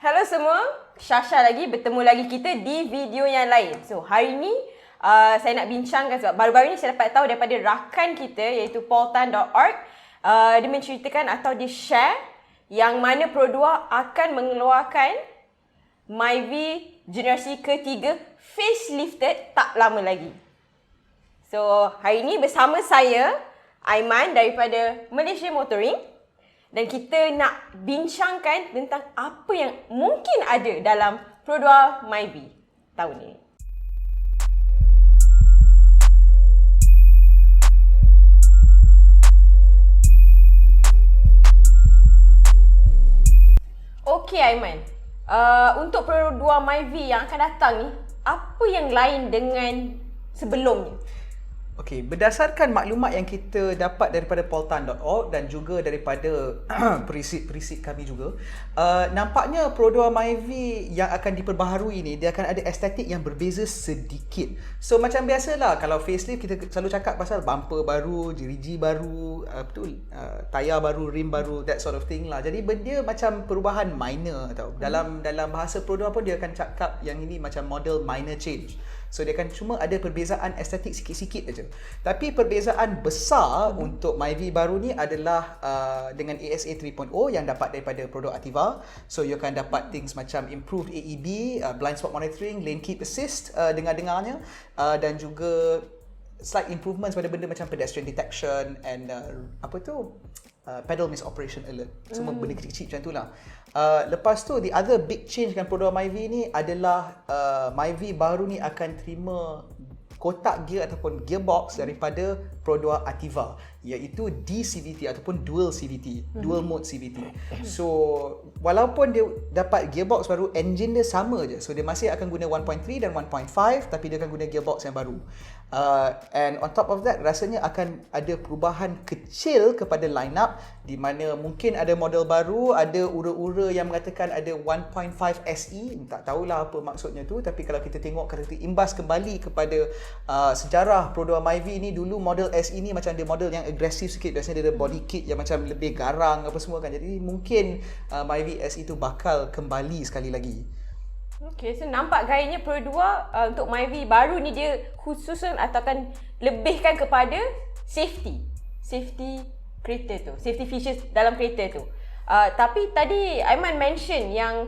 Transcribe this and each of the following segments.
Hello semua, Syasya lagi, bertemu lagi kita di video yang lain. So, hari ni saya nak bincangkan sebab baru-baru ni saya dapat tahu daripada rakan kita iaitu Proton.org. Dia menceritakan atau dia share yang mana Perodua akan mengeluarkan Myvi generasi ketiga facelifted tak lama lagi. So, hari ni bersama saya, Aiman daripada Malaysia Motoring. Dan kita nak bincangkan tentang apa yang mungkin ada dalam Perodua Myvi tahun ini. Okey Aiman, untuk Perodua Myvi yang akan datang ni, apa yang lain dengan sebelumnya? Okey, berdasarkan maklumat yang kita dapat daripada Proton.org dan juga daripada perisik-perisik kami juga, nampaknya Perodua Myvi yang akan diperbaharui ni, dia akan ada estetik yang berbeza sedikit. So macam biasalah, kalau facelift kita selalu cakap pasal bumper baru, jeriji baru, tayar baru, rim baru, that sort of thing lah. Jadi dia macam perubahan minor tau. Dalam bahasa Perodua pun dia akan cakap yang ini macam model minor change. So dia akan cuma ada perbezaan estetik sikit-sikit aja. Tapi perbezaan besar untuk Myvi baru ni adalah dengan ASA 3.0 yang dapat daripada produk Ativa. So you akan dapat things macam improved AEB, blind spot monitoring, lane keep assist dengar-dengarnya, dan juga slight improvements pada benda macam pedestrian detection and pedal misoperation alert. Semua benda kecil-kecil macam tu lah. Lepas tu, the other big change dengan Perodua Myvi ni adalah Myvi baru ni akan terima kotak gear ataupun gearbox daripada Perodua Ativa, iaitu DCVT ataupun dual CVT, dual mode CVT. So walaupun dia dapat gearbox baru, engine dia sama je. So dia masih akan guna 1.3 dan 1.5, tapi dia akan guna gearbox yang baru. And on top of that, rasanya akan ada perubahan kecil kepada line up, di mana mungkin ada model baru, ada ura-ura yang mengatakan ada 1.5 SE, tak tahulah apa maksudnya tu. Tapi kalau kita tengok, kalau kita imbas kembali kepada sejarah Perodua Myvi ni, dulu model SE ni macam dia model yang agresif sikit. Biasanya dia ada body kit yang macam lebih garang apa semua kan. Jadi mungkin Myvi SE tu bakal kembali sekali lagi. Okay, so nampak gayanya Perodua untuk Myvi baru ni dia khususan atau akan lebihkan kepada safety kereta tu, safety features dalam kereta tu. Tapi tadi Aiman mention yang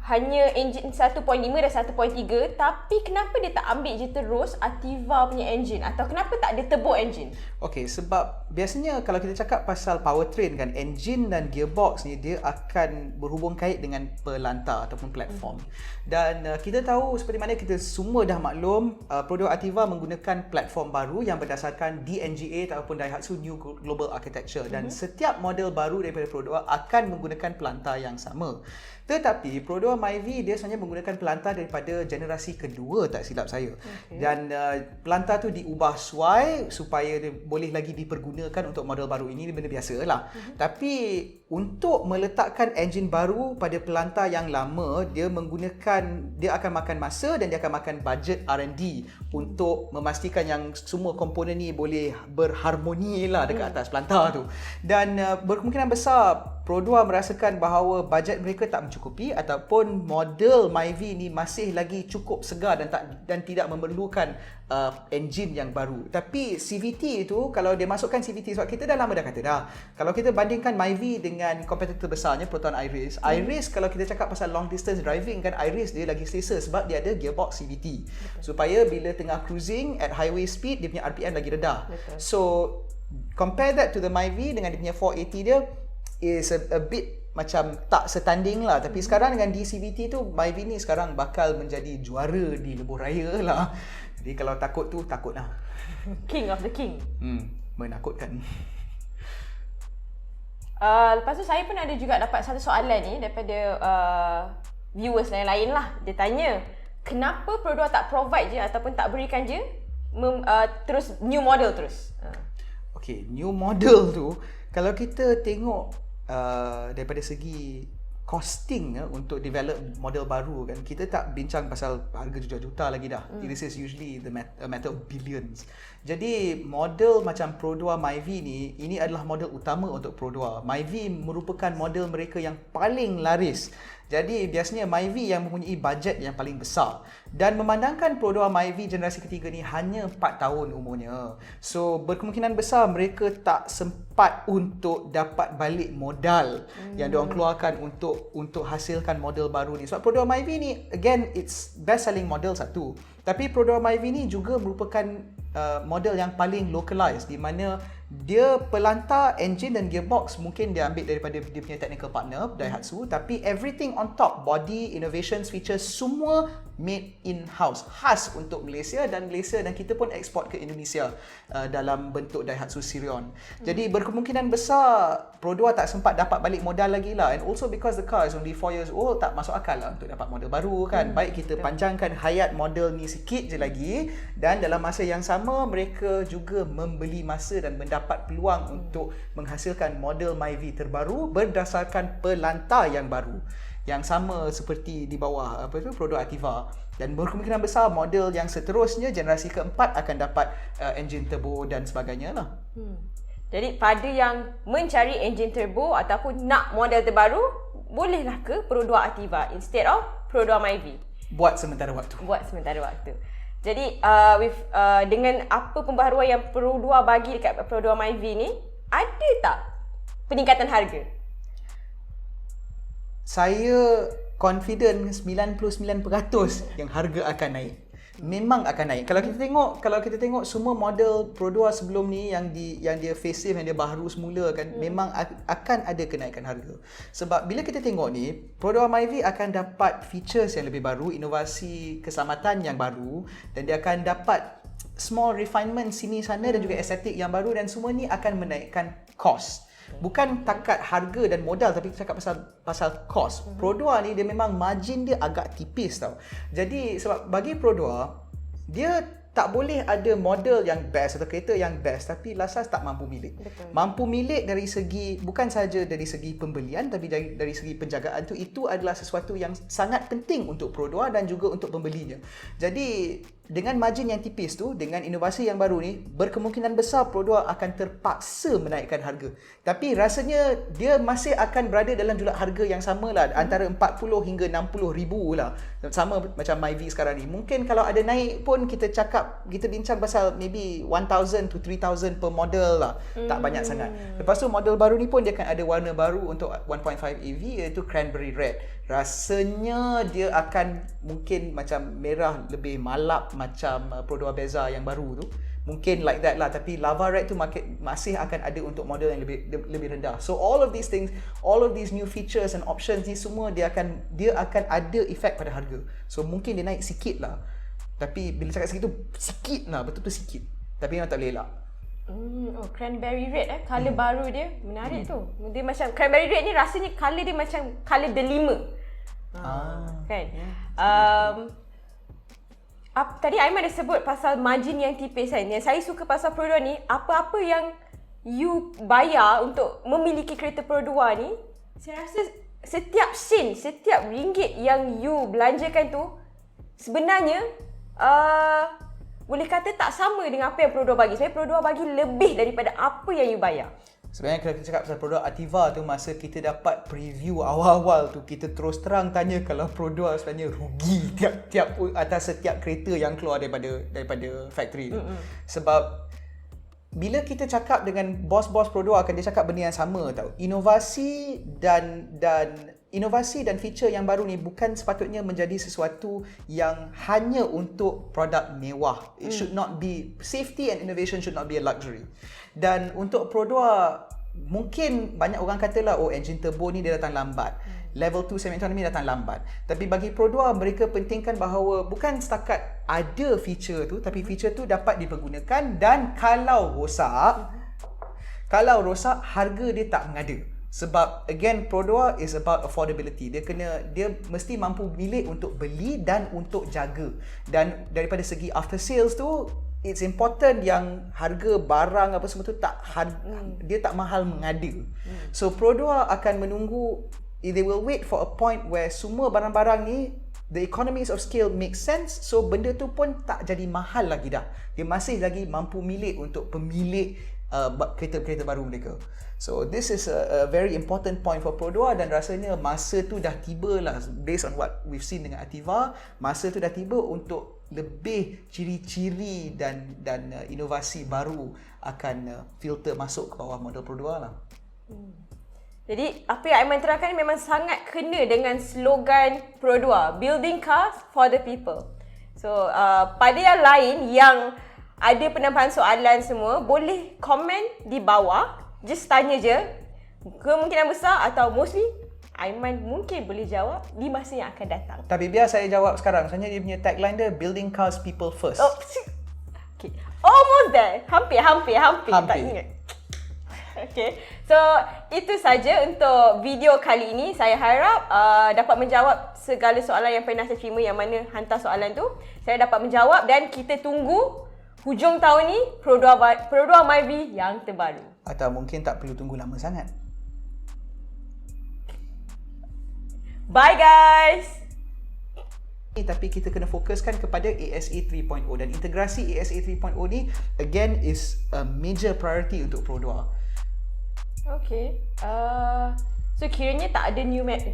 hanya enjin 1.5 dan 1.3, tapi kenapa dia tak ambil je terus Ativa punya enjin, atau kenapa tak ada turbo enjin? Okey, sebab biasanya kalau kita cakap pasal powertrain kan, enjin dan gearbox ni dia akan berhubung kait dengan pelantar ataupun platform. Dan kita tahu seperti mana kita semua dah maklum, Perodua Ativa menggunakan platform baru yang berdasarkan DNGA ataupun Daihatsu New Global Architecture, dan setiap model baru daripada Perodua akan menggunakan pelantar yang sama. Tetapi Perodua Myvi dia sebenarnya menggunakan pelantar daripada generasi kedua, tak silap saya. Okay. Dan pelantar tu diubah suai supaya dia boleh lagi dipergunakan untuk model baru ini, benda biasa lah. Tapi untuk meletakkan enjin baru pada pelantar yang lama, dia akan makan masa dan dia akan makan bajet R&D untuk memastikan yang semua komponen ni boleh berharmoni lah dekat atas pelantar tu. Dan berkemungkinan besar Perodua merasakan bahawa bajet mereka tak mencukupi, ataupun model Myvi ni masih lagi cukup segar dan tidak memerlukan enjin yang baru. Tapi CVT itu, kalau dia masukkan CVT, sebab kita dah lama dah kata dah, kalau kita bandingkan Myvi dengan kompetitor besarnya Proton Iriz, Iriz kalau kita cakap pasal long distance driving kan, Iriz dia lagi selesa sebab dia ada gearbox CVT. Supaya bila tengah cruising at highway speed, dia punya RPM lagi rendah. So compare that to the Myvi dengan dia punya 480 dia, is a bit macam tak setanding lah. Tapi sekarang dengan DCVT tu, Myvi ni sekarang bakal menjadi juara di lebuh raya lah. Jadi kalau takut tu, takut lah. King of the king. Menakutkan. Lepas tu saya pun ada juga dapat satu soalan ni daripada viewers lain-lain lah. Dia tanya, kenapa Perodua tak provide je ataupun tak berikan je terus new model terus? Okay, new model tu, kalau kita tengok daripada segi costing untuk develop model baru kan, kita tak bincang pasal harga juta-juta lagi dah. This is usually a matter of billions. Jadi model macam Perodua Myvi ni, ini adalah model utama untuk Perodua. Myvi merupakan model mereka yang paling laris. Jadi biasanya Myvi yang mempunyai bajet yang paling besar. Dan memandangkan Perodua Myvi generasi ketiga ni hanya 4 tahun umurnya. So berkemungkinan besar mereka tak sempat untuk dapat balik modal yang diorang keluarkan untuk hasilkan model baru ni. Sebab Perodua Myvi ni again it's best selling model satu. Tapi Perodua Myvi ni juga merupakan model yang paling localized, di mana dia pelantar, enjin dan gearbox mungkin dia ambil daripada dia punya technical partner Daihatsu, tapi everything on top, body, innovations, features, semua made in-house, khas untuk Malaysia dan kita pun eksport ke Indonesia dalam bentuk Daihatsu Sirion. Jadi berkemungkinan besar Perodua tak sempat dapat balik modal lagi lah, and also because the car is only 4 years old, tak masuk akal lah untuk dapat model baru kan. Baik kita panjangkan hayat model ni sikit je lagi, dan dalam masa yang sama mereka juga membeli masa dan mendapat peluang untuk menghasilkan model Myvi terbaru berdasarkan pelantar yang baru, yang sama seperti di bawah produk Ativa. Dan berkemungkinan besar model yang seterusnya generasi keempat akan dapat enjin turbo dan sebagainya lah. Jadi pada yang mencari enjin turbo ataupun nak model terbaru, bolehlah ke Perodua Ativa instead of Perodua Myvi. Buat sementara waktu. Jadi dengan apa pembaharuan yang Perodua bagi dekat Perodua Myvi ni, ada tak peningkatan harga? Saya confident 99% yang harga akan naik. Memang akan naik. Kalau kita tengok semua model Perodua sebelum ni yang dia facelift, yang dia baharu semula kan, memang akan ada kenaikan harga. Sebab bila kita tengok ni, Perodua Myvi akan dapat features yang lebih baru, inovasi keselamatan yang baru, dan dia akan dapat small refinement sini sana dan juga estetik yang baru, dan semua ni akan menaikkan cost. Bukan takat harga dan modal, tapi kita cakap pasal cost. Perodua ni dia memang margin dia agak tipis tau. Jadi sebab bagi Perodua, dia tak boleh ada model yang best atau kereta yang best tapi lasas tak mampu milik. Betul. Mampu milik dari segi, bukan saja dari segi pembelian, tapi dari segi penjagaan tu, itu adalah sesuatu yang sangat penting untuk Perodua dan juga untuk pembelinya. Jadi dengan margin yang tipis tu, dengan inovasi yang baru ni, berkemungkinan besar Perodua akan terpaksa menaikkan harga. Tapi rasanya dia masih akan berada dalam julak harga yang sama lah, antara 40 hingga 60 ribu lah. Sama macam Myvi sekarang ni. Mungkin kalau ada naik pun kita bincang pasal maybe 1,000 to 3,000 per model lah. Tak banyak sangat. Lepas tu model baru ni pun dia akan ada warna baru untuk 1.5 AV, iaitu cranberry red. Rasanya dia akan mungkin macam merah lebih malap macam Perodua beza yang baru tu. Mungkin like that lah, tapi lava red tu masih akan ada untuk model yang lebih rendah. So all of these things, all of these new features and options ni semua dia akan ada efek pada harga. So mungkin dia naik sikit lah. Tapi bila cakap sikit tu sikit lah, betul-betul sikit. Tapi memang tak boleh elak. Cranberry red colour baru dia menarik tu. Dia macam cranberry red ni rasanya colour dia macam colour delima. Kan? Tadi Aiman dah sebut pasal margin yang tipis kan. Yang saya suka pasal Perodua ni, apa-apa yang you bayar untuk memiliki kereta Perodua ni, saya rasa setiap sen, setiap ringgit yang you belanjakan tu sebenarnya boleh kata tak sama dengan apa yang Perodua bagi. Sebenarnya Perodua bagi lebih daripada apa yang you bayar. Sebenarnya kalau kita cakap pasal produk Ativa tu, masa kita dapat preview awal-awal tu, kita terus terang tanya kalau Perodua sebenarnya rugi tiap atas setiap kereta yang keluar daripada factory tu. Sebab bila kita cakap dengan bos-bos Perodua, akan dia cakap benda yang sama tau. Inovasi dan feature yang baru ni bukan sepatutnya menjadi sesuatu yang hanya untuk produk mewah. It should not be, safety and innovation should not be a luxury. Dan untuk Perodua, mungkin banyak orang katalah, enjin turbo ni dia datang lambat. Level 2 semi autonomy datang lambat. Tapi bagi Perodua, mereka pentingkan bahawa bukan setakat ada feature tu, tapi feature tu dapat dipergunakan, dan kalau rosak, harga dia tak mengada. Sebab again, Perodua is about affordability. Dia mesti mampu milik untuk beli dan untuk jaga. Dan daripada segi after sales tu, it's important yang harga barang apa semua tu dia tak mahal mengada. So Perodua akan menunggu, they will wait for a point where semua barang-barang ni the economies of scale make sense, so benda tu pun tak jadi mahal lagi dah. Dia masih lagi mampu milik untuk pemilik kereta-kereta baru mereka. So this is a very important point for Perodua dan rasanya masa tu dah tiba lah, based on what we've seen dengan Ativa, masa tu dah tiba untuk lebih ciri-ciri dan inovasi baru akan filter masuk ke bawah model Perodua lah. Jadi apa yang Aiman terangkan ni memang sangat kena dengan slogan Perodua, building cars for the people. So pada yang lain yang ada penambahan soalan semua, boleh komen di bawah. Just tanya je. Kemungkinan besar atau mostly Aiman mungkin boleh jawab di masa yang akan datang. Tapi biar saya jawab sekarang. Sebenarnya dia punya tagline dia, building cars people first. Oh, okay. Almost there. Hampir. Tak ingat. Okay. So, itu saja untuk video kali ini. Saya harap dapat menjawab segala soalan yang pernah saya terima, yang mana hantar soalan tu. Saya dapat menjawab dan kita tunggu hujung tahun ni Perodua Myvi yang terbaru. Atau mungkin tak perlu tunggu lama sangat. Bye guys! Tapi kita kena fokuskan kepada ASA 3.0 dan integrasi ASA 3.0 ni again is a major priority untuk Perodua. Okay. So kiranya tak ada new map.